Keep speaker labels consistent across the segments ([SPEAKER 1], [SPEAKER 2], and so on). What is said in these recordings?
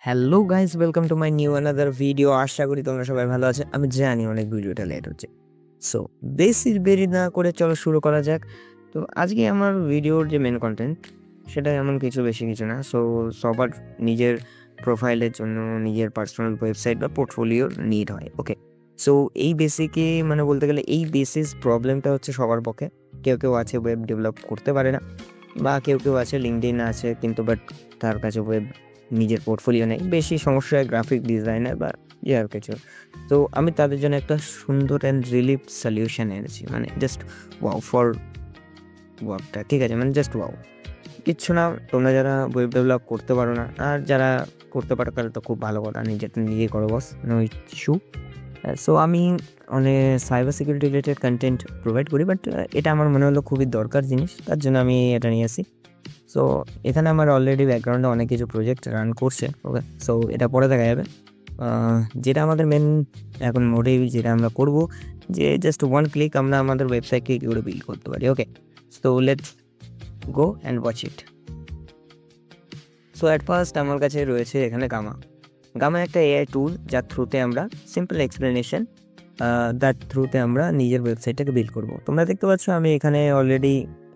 [SPEAKER 1] Hello guys, welcome to my new another video. আশা করি তোমরা সবাই ভালো আছো। আমি জানি অনেক ভিডিওটা লেট হচ্ছে, সো বেশি দেরি না করে চলো শুরু করা যাক। তো আজকে আমার ভিডিওর যে মেন কন্টেন্ট সেটা এমন কিছু বেশি কিছু না। সো সবার নিজের প্রোফাইলের জন্য নিজের পার্সোনাল ওয়েবসাইট বা পোর্টফোলিওর নিড হয়। ওকে, সো এই বেসিকে মানে বলতে গেলে এই বেসিস প্রবলেমটা হচ্ছে সবার পক্ষে। কেউ কেউ আছে ওয়েব ডেভেলপ করতে পারে না, বা কেউ কেউ আছে লিঙ্কডইন আছে কিন্তু বাট তার কাছে ওয়েব নিজের পোর্টফোলিও নেই। বেশি সমস্যা হয় গ্রাফিক ডিজাইনার বা আর কিছু। তো আমি তাদের জন্য একটা সুন্দর অ্যান্ড রিলিফ সলিউশন এনেছি, মানে জাস্ট ওয়াও ফর ওয়ার্কটা। ঠিক আছে, মানে জাস্ট ওয়াও, কিচ্ছু না। তোমরা যারা ওয়েব ডেভেলপ করতে পারো না, আর যারা করতে পারো তাহলে তো খুব ভালো কথা, নিজেরটা নিজেই করো বস, নো ইস্যু। সো আমি অনেক cyber security related content provide করি, বাট এটা আমার মনে হলো খুবই দরকার জিনিস, তার জন্য আমি এটা নিয়ে আসি। সো এখানে আমার অলরেডি ব্যাকগ্রাউন্ডে অনেক কিছু প্রজেক্ট রান করছে। ওকে, সো এটা পরে দেখা যাবে। যেটা আমাদের মেন এখন মোটিভ, যেটা আমরা করব, যে জাস্ট ওয়ান ক্লিক আমরা আমাদের ওয়েবসাইটকে কী করে বিল্ড করতে পারি। Okay, so let's go and watch it. So at first আমার কাছে রয়েছে এখানে গামা। গামা একটা এআই টুল, যার থ্রুতে আমরা সিম্পল এক্সপ্লেনেশন, তার থ্রুতে আমরা নিজের ওয়েবসাইটটাকে বিল্ড করব। তোমরা দেখতে পাচ্ছ আমি এখানে অলরেডি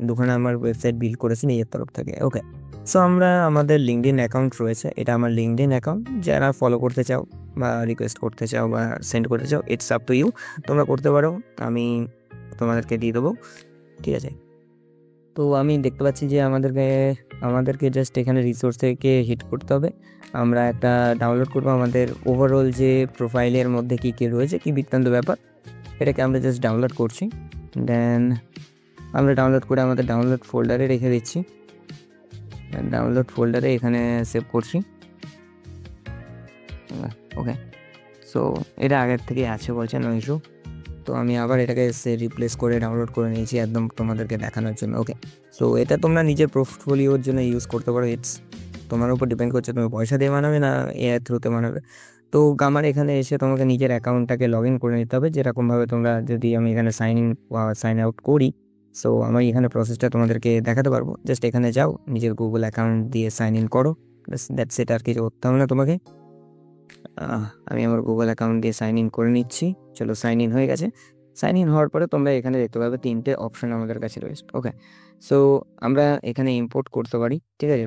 [SPEAKER 1] দুখানা আমার ওয়েবসাইট বিল্ড করেছি নিজের তরফ থেকে। ওকে, সো আমরা আমাদের লিঙ্কডইন অ্যাকাউন্ট রয়েছে, এটা আমার লিঙ্কডইন অ্যাকাউন্ট। যারা ফলো করতে চাও বা রিকোয়েস্ট করতে চাও বা সেন্ড করতে চাও, ইটস আপ টু ইউ, তোমরা করতে পারো, আমি তোমাদেরকে দিয়ে দেবো। ঠিক আছে, তো আমি দেখতে পাচ্ছি যে আমাদেরকে জাস্ট এখানে রিসোর্স থেকে হিট করতে হবে। আমরা একটা ডাউনলোড করবো আমাদের ওভারঅল যে প্রোফাইলের মধ্যে কী কী রয়েছে, কী বৃত্তান্ত ব্যাপার, এটাকে আমরা জাস্ট ডাউনলোড করছি। দেন আমরা ডাউনলোড করে আমাদের ডাউনলোড ফোল্ডারে রেখে দিচ্ছি। ডাউনলোড ফোল্ডারে এখানে সেভ করছি। ওকে, সো এটা আগের থেকে আছে বলছে, নো ইস্যু। তো আমি আবার এটাকে রিপ্লেস করে ডাউনলোড করে নিয়েছি একদম তোমাদেরকে দেখানোর জন্য। ওকে, সো এটা তোমরা নিজের পোর্টফোলিওর জন্য ইউজ করতে পারো। ইটস তোমার উপর ডিপেন্ড করছে তুমি পয়সা দিয়ে বানাবে না এআই থ্রুতে বানাবে। তো আমার এখানে এসে তোমাকে নিজের অ্যাকাউন্টটাকে লগ ইন করে নিতে হবে, যেরকমভাবে তোমরা, যদি আমি এখানে সাইন ইন বা সাইন আউট করি, সো আমি এখানে প্রসেসটা তোমাদেরকে দেখাতে পারবো। জাস্ট এখানে যাও, নিজের গুগল অ্যাকাউন্ট দিয়ে সাইন ইন করো, দ্যাটস ইট। আর কিছু করতে হবে না তোমাকে। আমি আমার গুগল অ্যাকাউন্ট দিয়ে সাইন ইন করে নিচ্ছি। চলো, সাইন ইন হয়ে গেছে। সাইন ইন হওয়ার পরে তোমরা এখানে দেখতে পাবে তিনটে অপশন আমাদের কাছে রয়েছে। ওকে, সো আমরা এখানে ইম্পোর্ট করতে পারি। ঠিক আছে,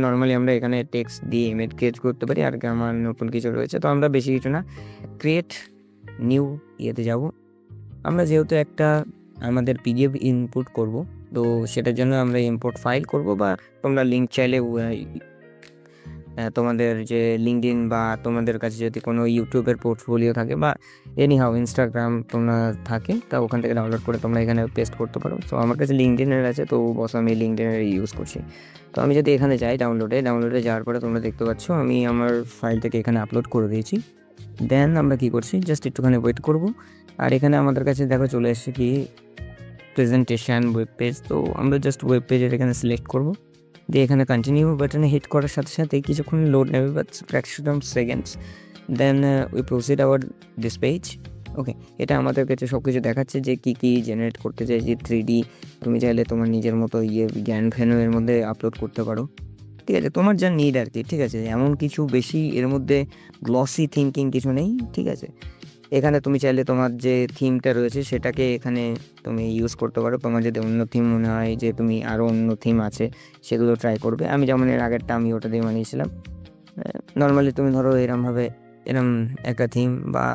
[SPEAKER 1] নর্মালি আমরা এখানে টেক্সট দিয়ে ইমেজ ক্রিয়েট করতে পারি। আর আমার নতুন কিছু রয়েছে, তো আমরা বেশি কিছু না, ক্রিয়েট নিউ ইয়েতে যাব। আমরা যেহেতু একটা আমাদের পিডিএফ ইনপুট করব, তো সেটার জন্য আমরা ইম্পোর্ট ফাইল করব। বা তোমরা লিঙ্ক চাইলে তোমাদের যে লিঙ্কডইন বা তোমাদের কাছে যদি কোনো ইউটিউবের পোর্টফোলিও থাকে বা এনিহাউ ইনস্টাগ্রাম তোমরা থাকে, তা ওখান থেকে ডাউনলোড করে তোমরা এখানে পেস্ট করতে পারো। তো আমার কাছে লিঙ্কডইনের আছে, তো বস আমি লিঙ্কডইনের ইউজ করছি। তো আমি যদি এখানে যাই ডাউনলোডে যাওয়ার পরে তোমরা দেখতে পাচ্ছ আমি আমার ফাইলটাকে এখানে আপলোড করে দিয়েছি। দেন আমরা কী করছি, জাস্ট একটুখানি ওয়েট করব। আর এখানে আমাদের কাছে দেখো চলে এসেছে কি প্রেজেন্টেশন ওয়েব পেজ। তো আমরা জাস্ট ওয়েব পেজের এখানে সিলেক্ট করব, দিয়ে এখানে কন্টিনিউ বাটনে হিট করার সাথে সাথে কিছুক্ষণ লোড নেবে, but fraction of seconds. Then we proceed our this page. Okay, এটা আমাদের কাছে সব কিছু দেখাচ্ছে যে কী কী জেনারেট করতে চাইছি। 3D তুমি চাইলে তোমার নিজের মতো জ্ঞান ভেনু এর মধ্যে আপলোড করতে পারো। ঠিক আছে, তোমার যা নিড আর কি। ঠিক আছে, এমন কিছু বেশি এর মধ্যে গ্লসি থিঙ্কিং কিছু নেই। ঠিক আছে, এখানে তুমি চাইলে তোমার যে থিমটা রয়েছে সেটাকে এখানে তুমি ইউজ করতে পারো। তোমার যদি অন্য থিম মনে হয় যে তুমি আরও অন্য থিম আছে, সেগুলো ট্রাই করবে। আমি যেমন এর আগেরটা আমি ওটা দিয়ে বানিয়েছিলাম। নর্মালি তুমি ধরো এরম একটা থিম বা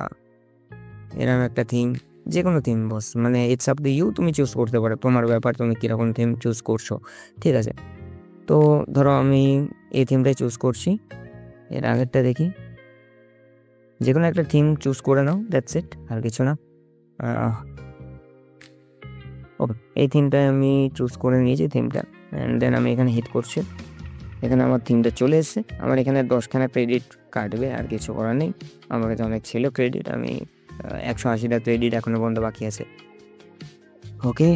[SPEAKER 1] এরম একটা থিম, যে কোনো থিম বস, মানে ইটস আপ টু ইউ, তুমি চুজ করতে পারো, তোমার ব্যাপার তুমি কীরকম থিম চুজ করছো। ঠিক আছে, তো ধরো আমি এই থিমটাই চুজ করছি। এর আগেরটা দেখি, যে কোনো একটা থিম চুজ করে নাও, দ্যাটস ইট, আর কিছু না। ওকে, এই থিমটাই আমি চুজ করে নিয়েছি থিমটা। অ্যান্ড দেন আমি এখানে হিট করছি। এখানে আমার থিমটা চলে এসেছে। আমার এখানে 10খানা ক্রেডিট কাটবে, আর কিছু করার নেই। আমার কাছে অনেক ছিল ক্রেডিট, আমি 180টা ক্রেডিট এখনও পর্যন্ত বাকি আছে। ওকে,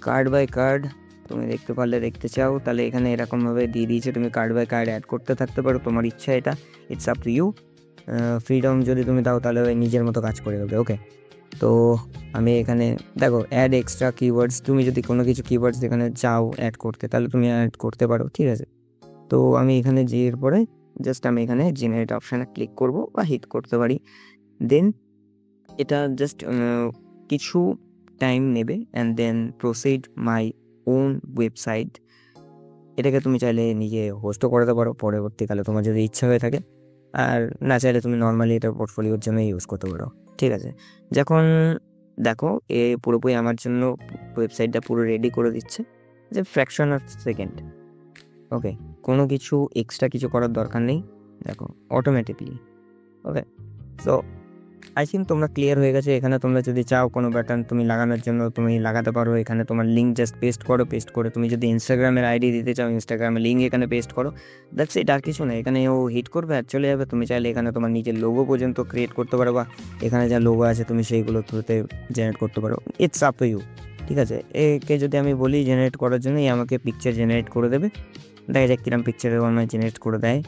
[SPEAKER 1] কার্ড বাই কার্ড তুমি দেখতে পারলে দেখতে চাও, তাহলে এখানে এরকমভাবে দিয়ে দিয়েছে, তুমি কার্ড বাই কার্ড অ্যাড করতে থাকতে পারো, তোমার ইচ্ছা, এটা it's up to you. Freedom যদি তুমি দাও তাহলে ওই নিজের মতো কাজ করে দেবে। ওকে, তো আমি এখানে দেখো অ্যাড এক্সট্রা কিওয়ার্ডস, তুমি যদি কোনো কিছু কিওয়ার্ডস এখানে চাও অ্যাড করতে, তাহলে তুমি অ্যাড করতে পারো। ঠিক আছে, তো আমি এখানে যেয়ে পরে জাস্ট আমি এখানে জেনারেট অপশানে ক্লিক করব বা হিট করতে পারি। দেন এটা জাস্ট কিছু টাইম নেবে and then proceed my own website. এটাকে তুমি চাইলে নিজে হোস্টও করাতে পারো পরবর্তীকালে তোমার যদি ইচ্ছা হয়ে থাকে, আর না চাইলে তুমি নর্মালি এটা পোর্টফোলিওর জন্য ইউজ করতে পারো। ঠিক আছে, যখন দেখো এ পুরোপুরি আমার জন্য ওয়েবসাইটটা পুরো রেডি করে দিচ্ছে, যে ফ্র্যাকশন অফ সেকেন্ড। ওকে, কোনো কিছু এক্সট্রা কিছু করার দরকার নেই, দেখো automatically. Okay, so I think তোমরা ক্লিয়ার হয়ে গেছে। এখানে তোমরা যদি চাও কোনো বাটন তুমি লাগানোর জন্য তুমি লাগাতে পারো। এখানে তোমার লিঙ্ক জাস্ট পেস্ট করো, পেস্ট করে তুমি যদি ইনস্টাগ্রামের আইডি দিতে চাও ইনস্টাগ্রামের লিঙ্ক এখানে পেস্ট করো, দ্যাটস ইট, আর কিছু না। এখানে ও হিট করবে আর চলে যাবে। তুমি চাইলে এখানে তোমার নিজের লোগো পর্যন্ত ক্রিয়েট করতে পারো, বা এখানে যা লোগো আছে তুমি সেইগুলো থ্রুতে জেনারেট করতে পারো। It's up to you. ঠিক আছে, একে যদি আমি বলি জেনারেট করার জন্য আমাকে পিকচার জেনারেট করে দেবে। দেখা যাক কিরম পিকচারের আমার জেনারেট করে দেয়।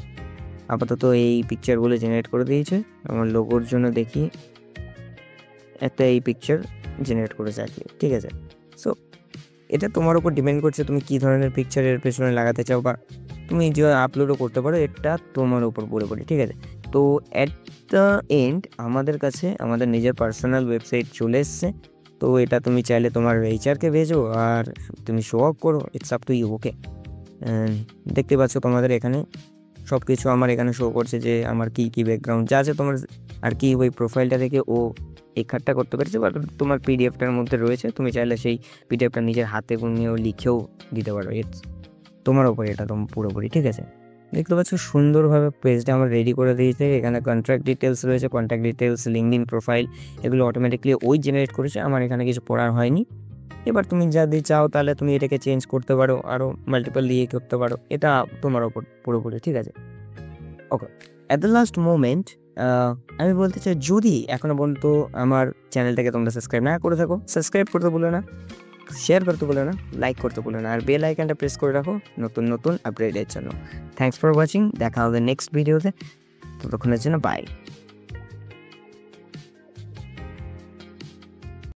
[SPEAKER 1] আপাতত এই পিকচারগুলো জেনারেট করে দিয়েছে। আমার লোগোর জন্য দেখি একটা এই পিকচার জেনারেট করেছে আর কি। ঠিক আছে, সো এটা তোমার উপর ডিপেন্ড করছে তুমি কী ধরনের পিকচার এর পেছনে লাগাতে চাও, বা তুমি যে আপলোডও করতে পারো, এটা তোমার উপর পুরোপুরি। ঠিক আছে, তো অ্যাট দ্য এন্ড আমাদের কাছে আমাদের নিজের পার্সোনাল ওয়েবসাইট চলে এসছে। তো এটা তুমি চাইলে তোমার এইচআরকে ভেজো আর তুমি শো অফ করো, ইটস আপ টু ইউ। ওকে, দেখতে পাচ্ছ তোমাদের এখানে সব কিছু আমার এখানে শো করছে, যে আমার কী কী ব্যাকগ্রাউন্ড যা আছে তোমার, আর কি ওই প্রোফাইলটা থেকে ও এই কার্ডটা করতে পেরেছে, বা তোমার পিডিএফটার মধ্যে রয়েছে। তুমি চাইলে সেই পিডিএফটা নিজের হাতে নিয়েও লিখেও দিতে পারো। ইটস তোমার ওপর, এটা তোমার পুরোপুরি। ঠিক আছে, দেখতে পাচ্ছ সুন্দরভাবে পেজটা আমার রেডি করে দিয়েছে। এখানে কন্ট্যাক্ট ডিটেলস রয়েছে, কন্ট্যাক্ট ডিটেলস, লিঙ্কডইন প্রোফাইল, এগুলো অটোমেটিকলি ওই জেনারেট করেছে, আমার এখানে কিছু পড়ার হয়নি। এবার তুমি যদি চাও তাহলে তুমি এটাকে চেঞ্জ করতে পারো, আরও মাল্টিপল দিয়ে করতে পারো, এটা তোমার ওপর পুরোপুরি। ঠিক আছে, ওকে, অ্যাট দ্য লাস্ট মোমেন্ট আমি বলতে চাই, যদি এখনও পর্যন্ত আমার চ্যানেলটাকে তোমরা সাবস্ক্রাইব না করে থাকো, সাবস্ক্রাইব করতে ভুলো না, শেয়ার করতে ভুলো না, লাইক করতে ভুলো না, আর বেল আইকনটা প্রেস করে রাখো নতুন নতুন আপডেটের জন্য। থ্যাংকস ফর ওয়াচিং, দেখা হবে নেক্সট ভিডিওতে, ততক্ষণের জন্য বাই।